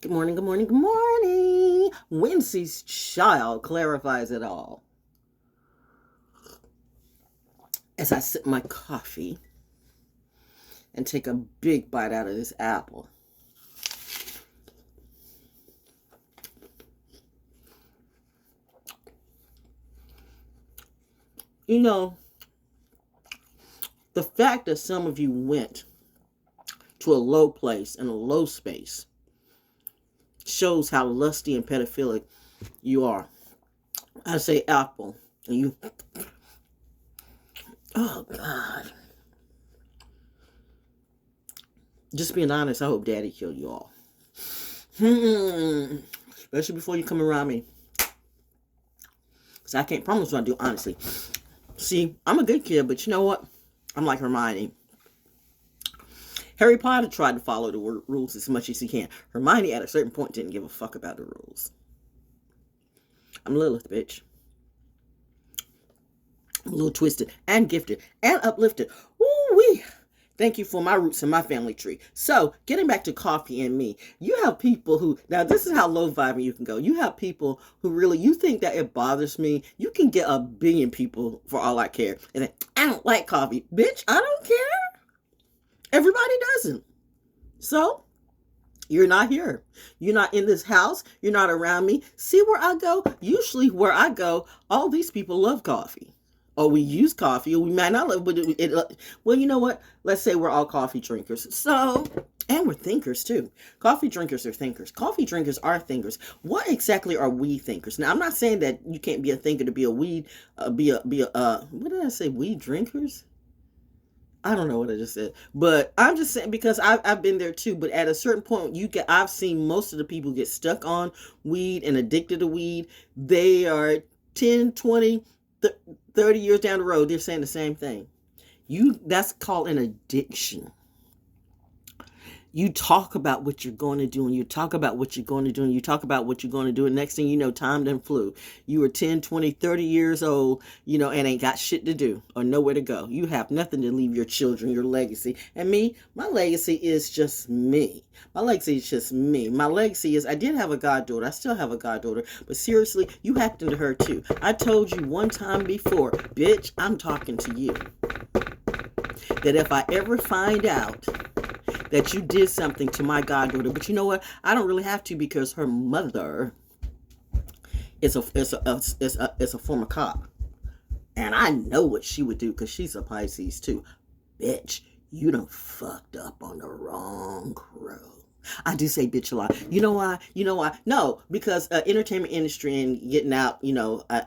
Good morning, good morning, good morning. Wednesday's child clarifies it all. As I sip my coffee and take a big bite out of this apple. You know, the fact that some of you went to a low place in a low space shows how lusty and pedophilic you are. I say apple, and you, oh God. Just being honest, I hope daddy killed you all. Especially before you come around me. Because I can't promise what I do, honestly. See, I'm a good kid, but you know what? I'm like Hermione. Harry Potter tried to follow the rules as much as he can. Hermione, at a certain point, didn't give a fuck about the rules. I'm Lilith, bitch. I'm a little twisted and gifted and uplifted. Woo-wee. Thank you for my roots and my family tree. So, getting back to coffee and me, you have people who, now this is how low vibing you can go. You have people who really, you think that it bothers me. You can get a billion people for all I care. And then, I don't like coffee. Bitch, I don't care. Everybody doesn't. So, you're not here. You're not in this house. You're not around me. See where I go? Usually where I go, all these people love coffee. Or we use coffee, or we might not love, but well, you know what? Let's say we're all coffee drinkers. So, and we're thinkers too. Coffee drinkers are thinkers. Coffee drinkers are thinkers. What exactly are weed thinkers? Now, I'm not saying that you can't be a thinker to be a weed, what did I say? Weed drinkers? I don't know what I just said, but I'm just saying because I've been there too. But at a certain point, I've seen most of the people get stuck on weed and addicted to weed. They are 10, 20, 30 years down the road, they're saying the same thing. That's called an addiction. You talk about what you're going to do, and you talk about what you're going to do, and you talk about what you're going to do, and next thing you know, time done flew. You were 10, 20, 30 years old, and ain't got shit to do or nowhere to go. You have nothing to leave your children, your legacy. And me, my legacy is just me. My legacy is just me. My legacy is, I did have a goddaughter. I still have a goddaughter. But seriously, you hacked into her too. I told you one time before, bitch, I'm talking to you. That if I ever find out that you did something to my goddaughter, but you know what? I don't really have to because her mother is a former cop. And I know what she would do because she's a Pisces too. Bitch, you done fucked up on the wrong road. I do say bitch a lot. You know why? No, because entertainment industry and getting out,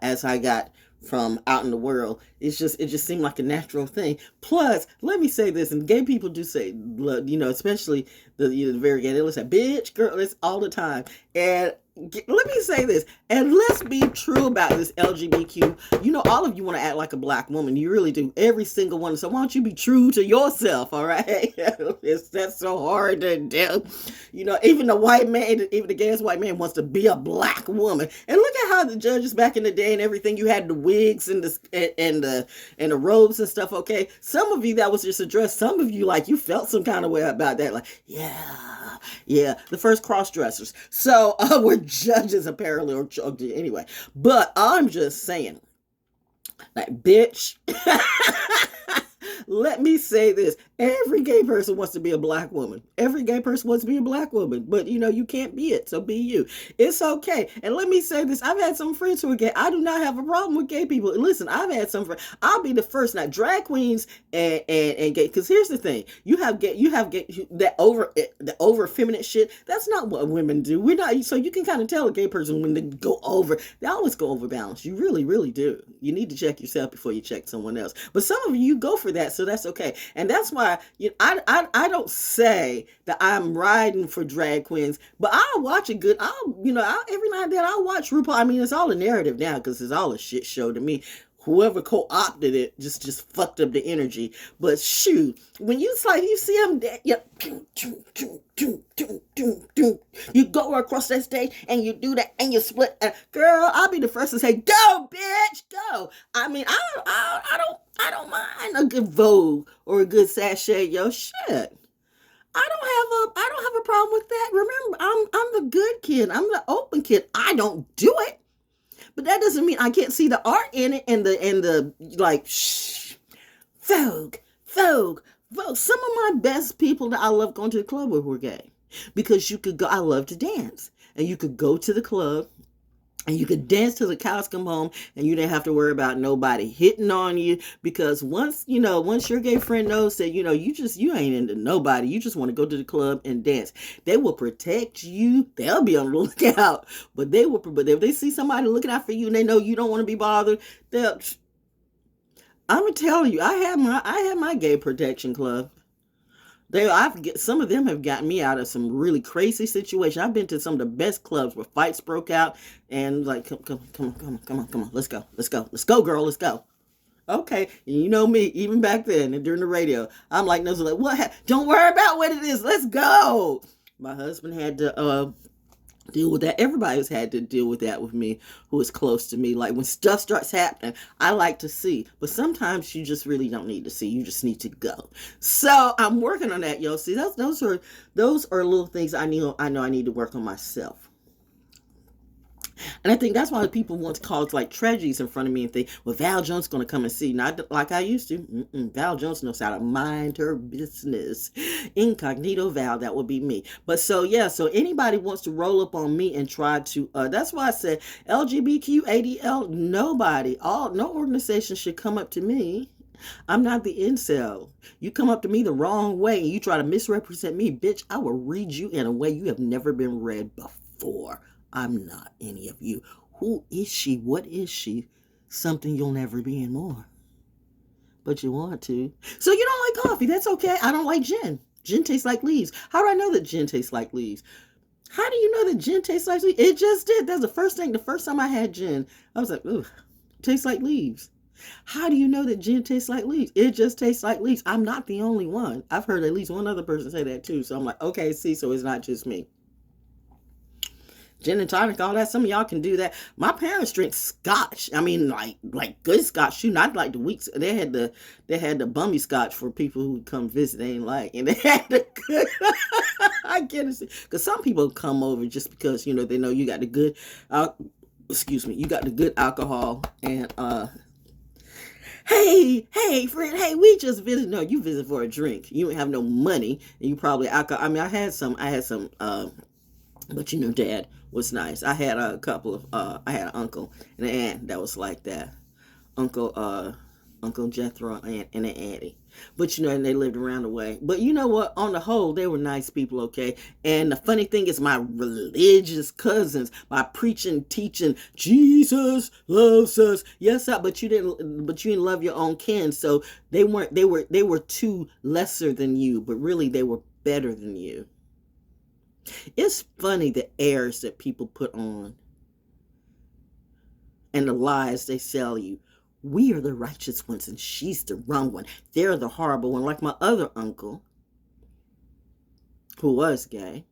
as I got from out in the world, it just seemed like a natural thing. Plus, let me say this, and gay people do say, especially the very gay, they say, bitch, girl, it's all the time. And let me say this, and let's be true about this LGBTQ. All of you want to act like a black woman. You really do. Every single one. So why don't you be true to yourself, all right? That's so hard to do. Even the white man, even the gayest white man wants to be a black woman. And look at how the judges back in the day and everything, you had the wigs and the robes and stuff, okay? Some of you, that was just a dress. Some of you, like, you felt some kind of way about that. Like, yeah, the first cross-dressers. So, we're judges apparently, or anyway. But I'm just saying, like, bitch, let me say this. Every gay person wants to be a black woman. Every gay person wants to be a black woman. But, you can't be it. So be you. It's okay. And let me say this. I've had some friends who are gay. I do not have a problem with gay people. Listen, I've had some friends. I'll be the first. Now, drag queens and gay. Because here's the thing. You have gay, that over feminine shit. That's not what women do. We're not. So you can kind of tell a gay person when they go over. They always go over balance. You really, really do. You need to check yourself before you check someone else. But some of you go for that. So that's okay. And that's why I don't say that I'm riding for drag queens, but I'll watch a good, every now and then I'll watch RuPaul. I mean, it's all a narrative now because it's all a shit show to me. Whoever co-opted it just fucked up the energy. But shoot, when you see them, you go across that stage and you do that and you split. Girl, I'll be the first to say, go, bitch, go. I mean, I don't mind a good Vogue or a good sachet, yo, shit. I don't have a problem with that. Remember, I'm the good kid. I'm the open kid. I don't do it. But that doesn't mean I can't see the art in it and the like Vogue, Vogue, Vogue. Some of my best people that I love going to the club with were gay. Because you could go, I love to dance. And you could go to the club and you could dance till the cows come home and you didn't have to worry about nobody hitting on you. Because once your gay friend knows that, you ain't into nobody. You just want to go to the club and dance. They will protect you. They'll be on the lookout. But if they see somebody looking out for you and they know you don't want to be bothered, I'm gonna tell you, I had my gay protection club. Some of them have gotten me out of some really crazy situations. I've been to some of the best clubs where fights broke out and like, come on, let's go, girl, let's go. Okay, and you know me, even back then and during the radio, I'm like, no, like, what? Don't worry about what it is. Let's go. My husband had to deal with that. Everybody's had to deal with that with me who is close to me. Like when stuff starts happening, I like to see, but sometimes you just really don't need to see. You just need to go. So I'm working on that, yo. See, those are little things I know I need to work on myself. And I think that's why people want to call it like tragedies in front of me and think, well, Val Jones going to come and see. Not like I used to. Val Jones knows how to mind her business. Incognito Val, that would be me. But so anybody wants to roll up on me and try to, that's why I said LGBTQ, ADL, no organization should come up to me. I'm not the incel. You come up to me the wrong way and you try to misrepresent me, bitch, I will read you in a way you have never been read before. I'm not any of you. Who is she? What is she? Something you'll never be and more. But you want to. So you don't like coffee. That's okay. I don't like gin. Gin tastes like leaves. How do I know that gin tastes like leaves? How do you know that gin tastes like leaves? It just did. That's the first thing. The first time I had gin, I was like, ooh, tastes like leaves. How do you know that gin tastes like leaves? It just tastes like leaves. I'm not the only one. I've heard at least one other person say that too. So I'm like, okay, see, so it's not just me. Gin and tonic, all that. Some of y'all can do that. My parents drink scotch. I mean, like good scotch too. Not like the weeks. They had the bummy scotch for people who would come visit. They ain't like, and they had the good. I get it, because some people come over just because they know you got the good. You got the good alcohol and Hey, friend, hey, we just visit. No, you visit for a drink. You don't have no money, and you probably alcohol. I mean, I had some, but Dad was nice. I had a couple of, I had an uncle and an aunt that was like that. Uncle Jethro and an auntie. But and they lived around the way. But you know what? On the whole, they were nice people, okay? And the funny thing is my religious cousins, my preaching, teaching, Jesus loves us. Yes, but you didn't love your own kin. So they were two lesser than you, but really they were better than you. It's funny the airs that people put on and the lies they sell you. We are the righteous ones and she's the wrong one. They're the horrible one. Like my other uncle, who was gay.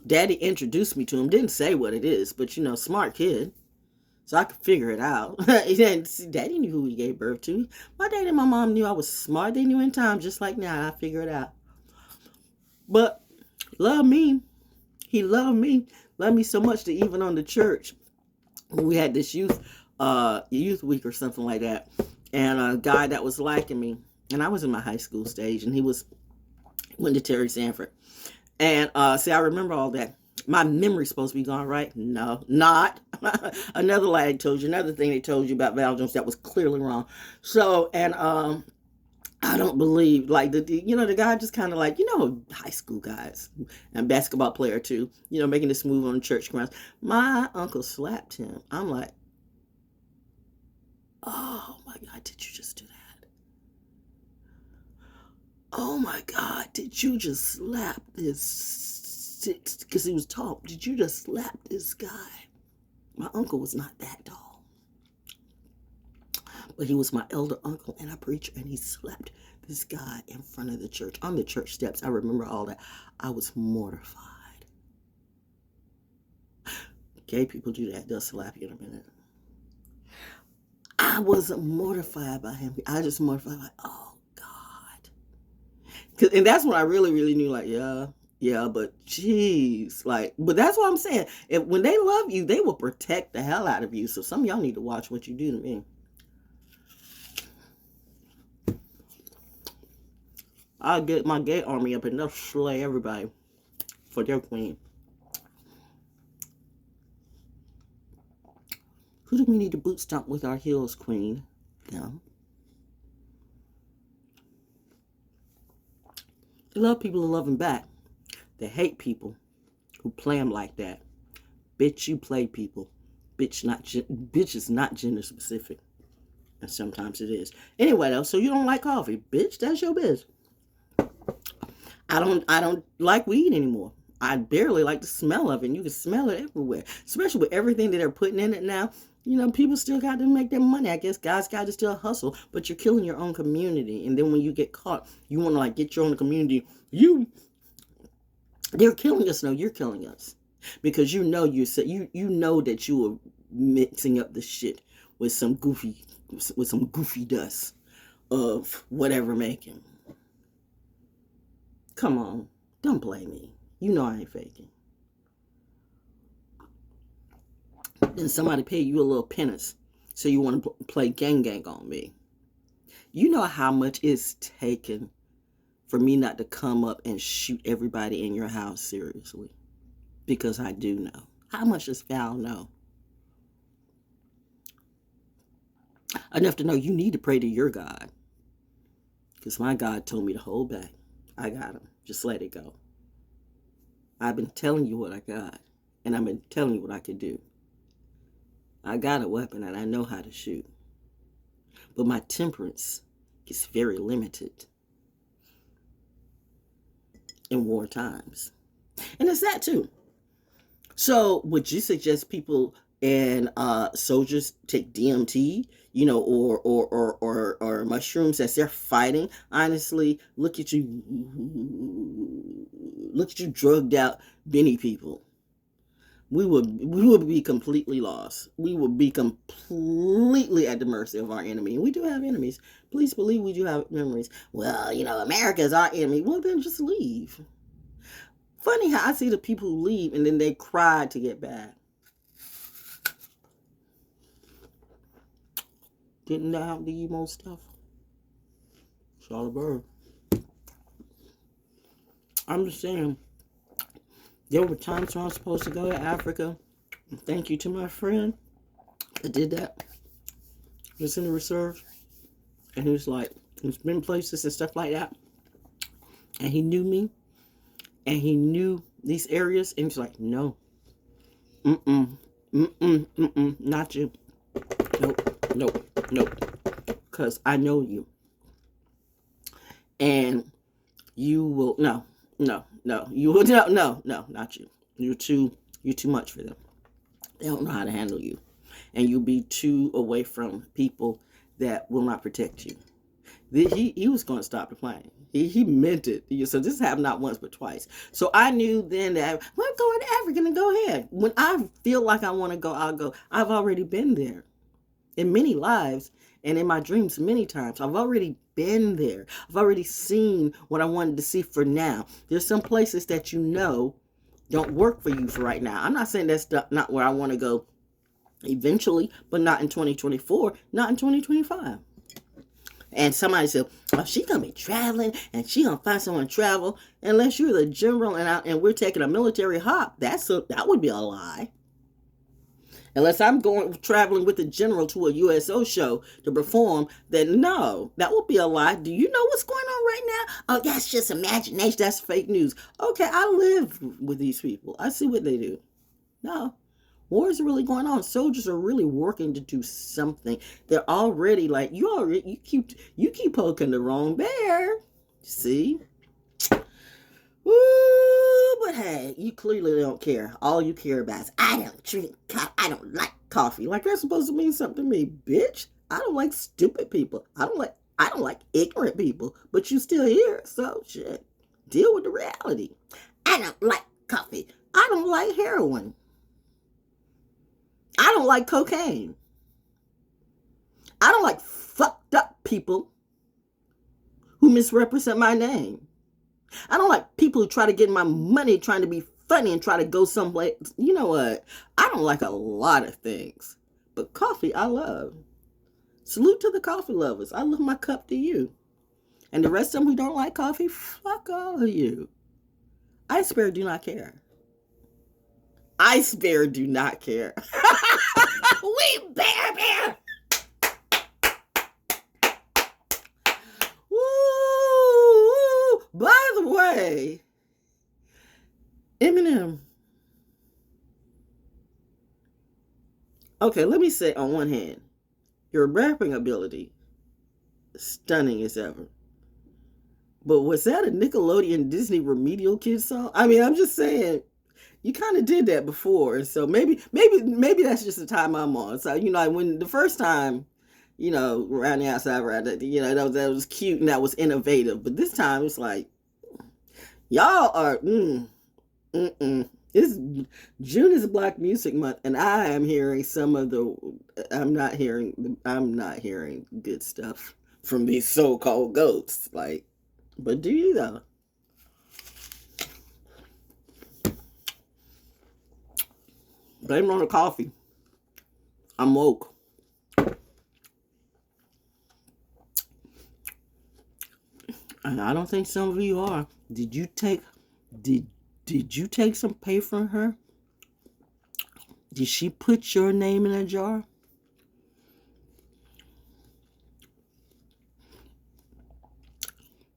Daddy introduced me to him. Didn't say what it is, but smart kid. So I could figure it out. Daddy knew who he gave birth to. My dad and my mom knew I was smart. They knew in time, just like now. I figure it out. But love me. He loved me. Loved me so much that even on the church, when we had this youth week or something like that, and a guy that was liking me, and I was in my high school stage, and he went to Terry Sanford, and see, I remember all that. My memory's supposed to be gone, right? No, not. Another lie told you, another thing they told you about Val Jones that was clearly wrong. So, and I don't believe, like, the guy just kind of like, high school guys and basketball player too, making this move on the church grounds. My uncle slapped him. I'm like, oh my God, did you just do that? Oh my God, did you just slap this, because he was tall, did you just slap this guy? My uncle was not that tall. But he was my elder uncle and a preacher, and he slapped this guy in front of the church, on the church steps. I remember all that. I was mortified. Gay people do that. They'll slap you in a minute. I wasn't mortified by him. I just mortified, like, oh God. And that's when I really, really knew, like, yeah, but jeez, like, but that's what I'm saying. When they love you, they will protect the hell out of you. So some of y'all need to watch what you do to me. I'll get my gay army up and they'll slay everybody for their queen. Who do we need to boot stomp with our heels, queen? Them. They love people who love them back. They hate people who play them like that. Bitch, you play people. Bitch is not gender specific. And sometimes it is. Anyway, though, so you don't like coffee. Bitch, that's your biz. I don't like weed anymore. I barely like the smell of it. And you can smell it everywhere. Especially with everything that they're putting in it now. You know, people still got to make their money. I guess guys got to still hustle. But you're killing your own community. And then when you get caught, you want to like get your own community. They're killing us. No, you're killing us. Because you know you know that you were mixing up the shit with some goofy dust of whatever making. Come on, don't play me. You know I ain't faking. Then somebody paid you a little penance, so you want to play gang on me. You know how much it's taken for me not to come up and shoot everybody in your house seriously. Because I do know. How much does Val know? Enough to know you need to pray to your God. Because my God told me to hold back. I got him. Just let it go. I've been telling you what I got. And I've been telling you what I could do. I got a weapon and I know how to shoot. But my temperance is very limited in war times. And it's that too. So would you suggest people and soldiers take DMT, you know, or mushrooms as they're fighting? Honestly, look at you drugged out Benny people. We would be completely lost. We would be completely at the mercy of our enemy. And we do have enemies. Please believe we do have enemies. Well, you know, America is our enemy. Well, then just leave. Funny how I see the people who leave and then they cry to get back. Didn't that happen to you most stuff? Charlotte Bird. I'm just saying, there were times when I was supposed to go to Africa. Thank you to my friend that did that. He was in the reserve. And he was like, he's been places and stuff like that. And he knew me. And he knew these areas. And he's like, no. Not you. Nope. Because I know you. And you will, no. You will, no, not you. You're too much for them. They don't know how to handle you. And you'll be too away from people that will not protect you. He was going to stop the plane. He meant it. So this happened not once but twice. So I knew then that, well, I'm going to Africa, and go ahead. When I feel like I want to go, I'll go. I've already been there. In many lives and in my dreams many times. I've already been there. I've already seen what I wanted to see for now. There's some places that you know don't work for you for right now. I'm not saying that's not where I want to go eventually, but not in 2024, not in 2025. And somebody said, oh, she's going to be traveling and she's going to find someone to travel. Unless you're the general and we're taking a military hop, that would be a lie. Unless I'm traveling with the general to a USO show to perform, then no, that would be a lie. Do you know what's going on right now? Oh, that's just imagination. That's fake news. Okay, I live with these people. I see what they do. No, war is really going on. Soldiers are really working to do something. They're already like, you keep poking the wrong bear. See? Ooh, but hey, you clearly don't care. All you care about is, I don't drink coffee. I don't like coffee. Like that's supposed to mean something to me, bitch. I don't like stupid people. I don't like ignorant people. But you still here, so shit. Deal with the reality. I don't like coffee. I don't like heroin. I don't like cocaine. I don't like fucked up people who misrepresent my name. I don't like people who try to get my money trying to be funny and try to go someplace. You know what? I don't like a lot of things. But coffee, I love. Salute to the coffee lovers. I love my cup to you. And the rest of them who don't like coffee, fuck all of you. I spare do not care. I spare do not care. We bear. Woo! By the way, Eminem. Okay, let me say on one hand, your rapping ability, stunning as ever. But was that a Nickelodeon Disney remedial kids song? I mean, I'm just saying, you kind of did that before, so maybe that's just the time I'm on. So when the first time, around the outside, that was cute and that was innovative. But this time it's like, y'all are It's June is Black Music Month, and I am hearing some of the. I'm not hearing good stuff from these so-called goats. Like, but do you though? Blame it on the coffee. I'm woke. And I don't think some of you are. Did you take some pay from her? Did she put your name in a jar?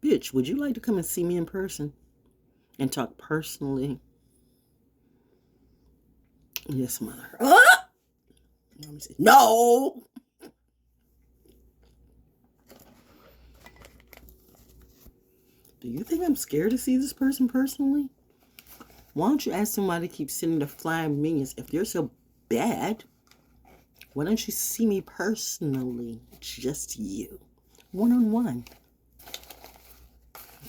Bitch, would you like to come and see me in person and talk personally? Yes, mother. Let me see. No. Do you think I'm scared to see this person personally? Why don't you ask somebody to keep sending the flying minions? If they're so bad, why don't you see me personally? Just you. One-on-one.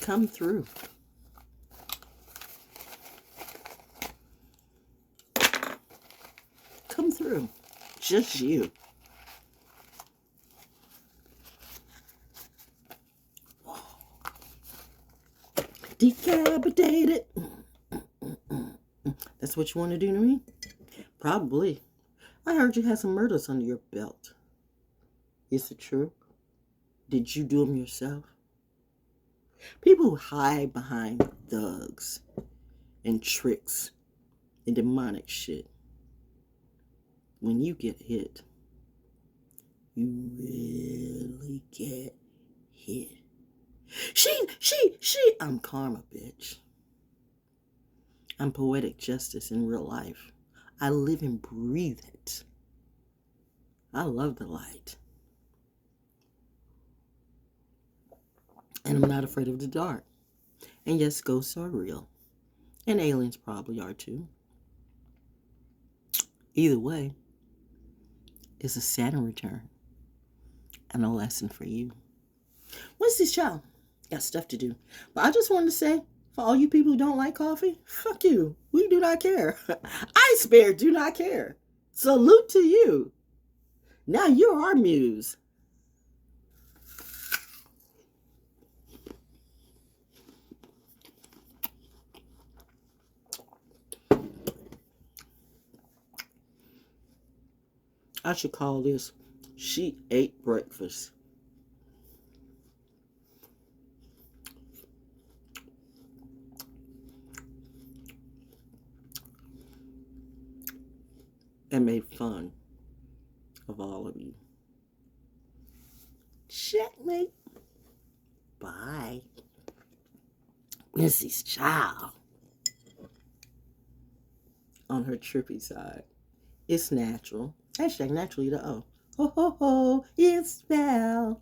Come through. Come through. Just you. Decapitated. That's what you want to do to me? Probably. I heard you had some murders under your belt. Is it true? Did you do them yourself? People who hide behind thugs and tricks and demonic shit, when you get hit, you really get hit. I'm karma, bitch. I'm poetic justice in real life. I live and breathe it. I love the light. And I'm not afraid of the dark. And yes, ghosts are real. And aliens probably are too. Either way, it's a Saturn return. And a lesson for you. What's this, child? Got stuff to do. But I just wanted to say, for all you people who don't like coffee, fuck you. We do not care. I spare do not care. Salute to you. Now you're our muse. I should call this She Ate Breakfast. And made fun of all of you. Checkmate. Bye. Missy's child. On her trippy side. It's natural. Hashtag naturally the O. Ho ho ho. It's Val.